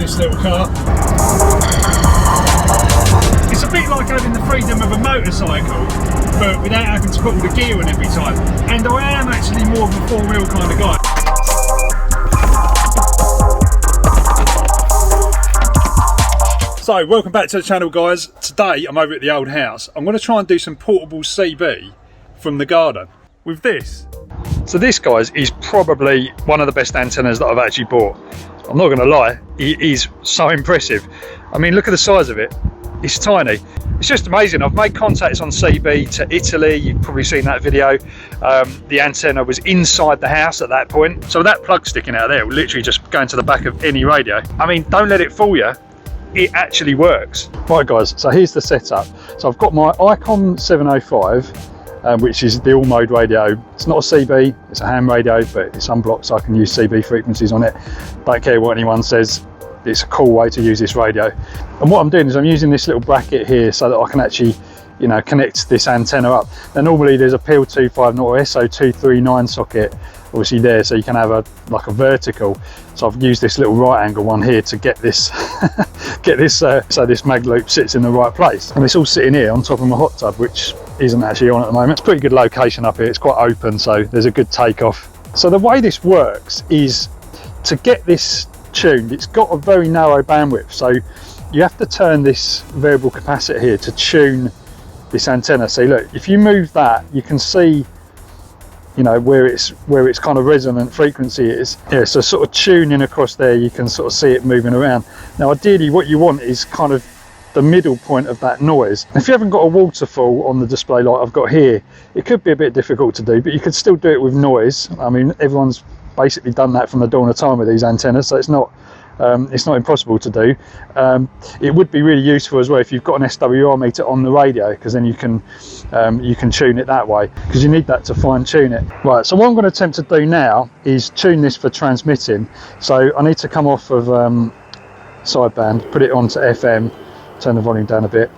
this little car. It's a bit like having the freedom of a motorcycle, but without having to put all the gear in every time. And I am actually more of a four-wheel kind of guy. So, welcome back to the channel, guys. Today I'm over at the old house. I'm going to try and do some portable CB from the garden with this. So this, guys, is probably one of the best antennas that I've actually bought. I'm not going to lie, it is so impressive. I mean, look at the size of it. It's tiny. It's just amazing. I've made contacts on CB to Italy. You've probably seen that video. The antenna was inside the house at that point. So that plug sticking out there will literally just go into the back of any radio. I mean, don't let it fool you. It actually works. Right, guys, so here's the setup. So I've got my Icom 705, which is the all mode radio. It's not a CB, it's a ham radio, but it's unblocked, so I can use CB frequencies on it. Don't care what anyone says, it's a cool way to use this radio. And what I'm doing is I'm using this little bracket here so that I can actually, you know, connect this antenna up. Now normally there's a PIL250 or SO239 socket obviously there, so you can have a vertical. So I've used this little right angle one here to get this so this mag loop sits in the right place. And it's all sitting here on top of my hot tub, which isn't actually on at the moment. It's a pretty good location up here, it's quite open, so there's a good takeoff. So the way this works is to get this tuned, it's got a very narrow bandwidth, so you have to turn this variable capacitor here to tune this antenna. So look, if you move that, you can see, you know, where its kind of resonant frequency is. Yeah, so sort of tuning across there, you can sort of see it moving around. Now ideally what you want is kind of the middle point of that noise. If you haven't got a waterfall on the display like I've got here, it could be a bit difficult to do, but you could still do it with noise. I mean, everyone's basically done that from the dawn of time with these antennas, so it's not impossible to do. It would be really useful as well if you've got an SWR meter on the radio, because then you can tune it that way, because you need that to fine tune it. Right, so what I'm going to attempt to do now is tune this for transmitting. So I need to come off of sideband, put it onto FM, turn the volume down a bit.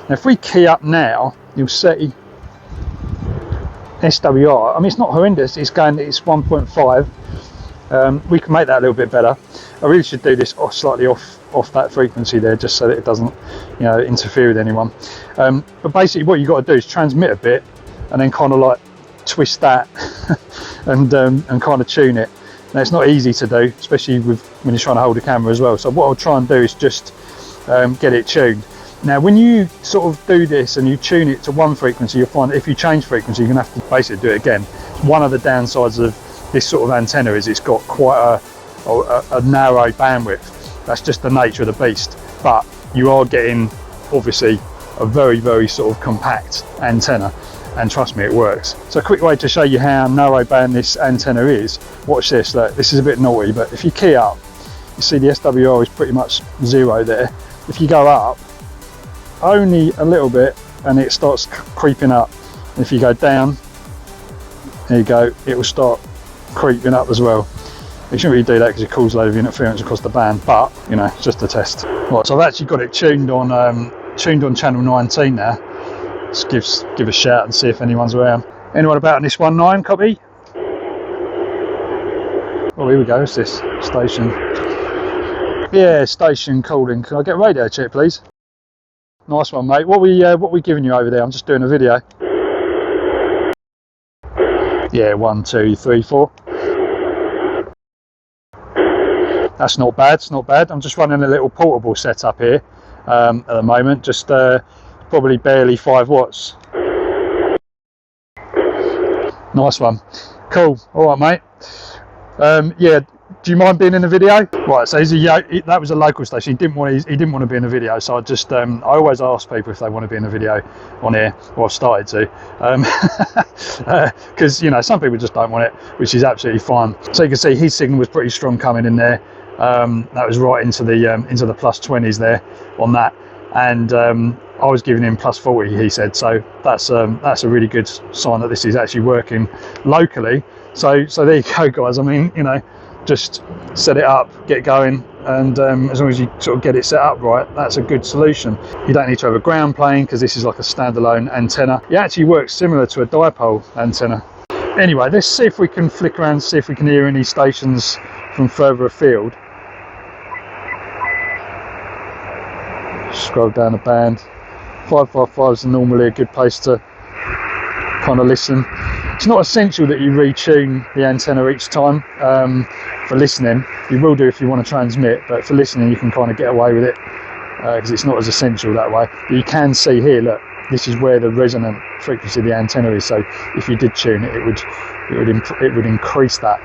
Now if we key up now, you'll see SWR. I mean, it's not horrendous, it's 1.5. We can make that a little bit better. I really should do this slightly off that frequency there, just so that it doesn't, you know, interfere with anyone. But basically what you've got to do is transmit a bit and then kind of like twist that and kind of tune it. Now it's not easy to do, especially when you're trying to hold a camera as well. So what I'll try and do is just get it tuned. Now when you sort of do this and you tune it to one frequency, you'll find that if you change frequency, you're going to have to basically do it again. One of the downsides of this sort of antenna is it's got quite a narrow bandwidth. That's just the nature of the beast, but you are getting obviously a very, very sort of compact antenna, and trust me, it works. So a quick way to show you how narrow band this antenna is, watch this. Look, this is a bit naughty, but if you key up, you see the SWR is pretty much zero there. If you go up only a little bit and it starts creeping up, if you go down, there you go, it will start creeping up as well. You shouldn't really do that because it causes a load of interference across the band, but you know, it's just a test. Right, so I've actually got it tuned on channel 19 now. Just give a shout and see if anyone's around. Anyone about on this 19 copy? Oh, here we go. What's this? Station. Yeah, station calling. Can I get a radio check, please? Nice one, mate. What we giving you over there? I'm just doing a video. Yeah, 1, 2, 3, 4. That's not bad, it's not bad. I'm just running a little portable setup here at the moment, just probably barely 5 watts. Nice one. Cool, all right, mate. Yeah, do you mind being in the video? Right, so that was a local station. He didn't want to be in the video, so I just I always ask people if they want to be in the video on here, or I've started to, because you know, some people just don't want it, which is absolutely fine. So you can see his signal was pretty strong coming in there. That was right into the plus 20s there on that, and I was giving him plus 40, he said. So that's a really good sign that this is actually working locally. So there you go, guys. I mean, you know, just set it up, get going, and as long as you sort of get it set up right, that's a good solution. You don't need to have a ground plane because this is like a standalone antenna. It actually works similar to a dipole antenna. Anyway, let's see if we can flick around, see if we can hear any stations from further afield. scroll down the band. 555 is normally a good place to kind of listen. It's not essential that you retune the antenna each time for listening. You will do if you want to transmit, but for listening you can kind of get away with it because it's not as essential that way. But you can see here, look, this is where the resonant frequency of the antenna is. So if you did tune it, it would increase that.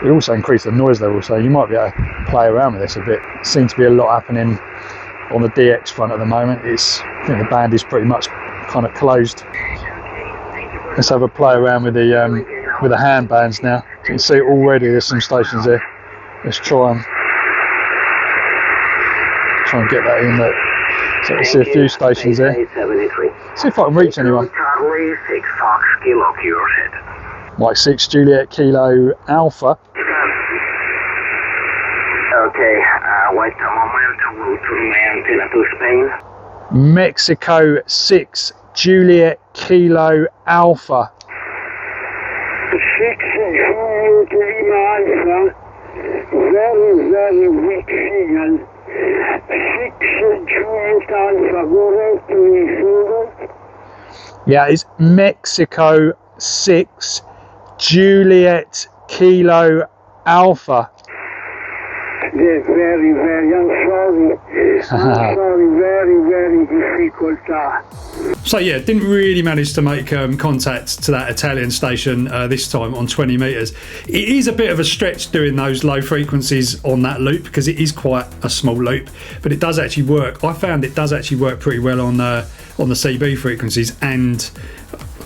It would also increase the noise level. So you might be able to play around with this a bit. Seems to be a lot happening on the DX front at the moment. I think the band is pretty much kind of closed. Let's have a play around with the hand bands now. So you can see already there's some stations there. Let's try and get that in there. So let's see a few stations there. See if I can reach anyone. Mike 6 Juliet Kilo Alpha. Okay, wait a moment, we'll turn my antenna to Spain. Mexico 6 Juliet Kilo Alpha. 6 Juliet Lima Alpha, very, very weak signal. 6 Juliet Alpha, go right to receiver. Yeah, it's Mexico 6 Juliet Kilo Alpha. Very, very, I'm sorry, very, very difficult. So yeah, didn't really manage to make contact to that Italian station this time on 20 metres. It is a bit of a stretch doing those low frequencies on that loop because it is quite a small loop, but it does actually work. I found it does actually work pretty well on the CB frequencies and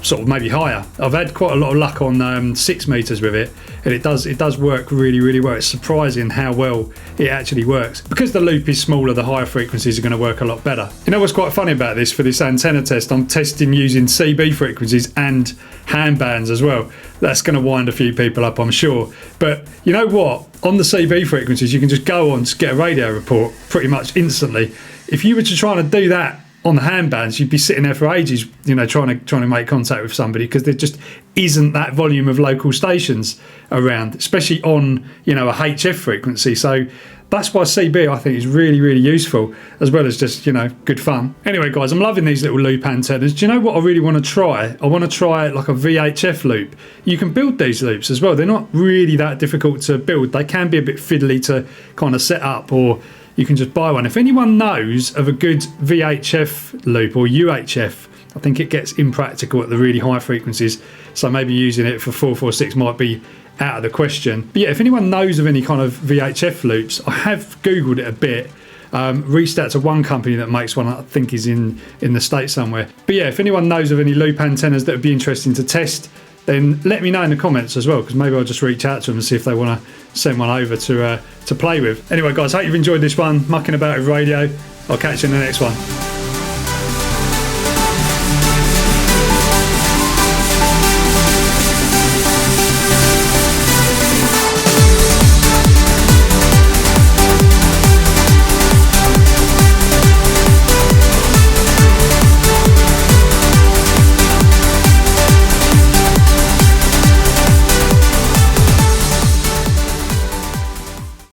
sort of maybe higher. I've had quite a lot of luck on 6 metres with it, and it does work really, really well. It's surprising how well it actually works. Because the loop is smaller, the higher frequencies are going to work a lot better. You know what's quite funny about this, for this antenna test, I'm testing using CB frequencies and hand bands as well. That's going to wind a few people up, I'm sure. But you know what? On the CB frequencies, you can just go on to get a radio report pretty much instantly. If you were to try to do that on the hand bands, you'd be sitting there for ages, you know, trying to make contact with somebody, because there just isn't that volume of local stations around, especially on, you know, a HF frequency. So that's why CB, I think, is really, really useful, as well as just, you know, good fun. Anyway, guys, I'm loving these little loop antennas. Do you know what I really want to try? I want to try like a VHF loop. You can build these loops as well. They're not really that difficult to build. They can be a bit fiddly to kind of set up, or you can just buy one. If anyone knows of a good VHF loop or UHF, I think it gets impractical at the really high frequencies, so maybe using it for 446 might be out of the question. But yeah, if anyone knows of any kind of VHF loops, I have Googled it a bit, reached out to one company that makes one, I think is in the States somewhere. But yeah, if anyone knows of any loop antennas that would be interesting to test, then let me know in the comments as well, because maybe I'll just reach out to them and see if they want to send one over to play with. Anyway, guys, hope you've enjoyed this one, mucking about with radio. I'll catch you in the next one.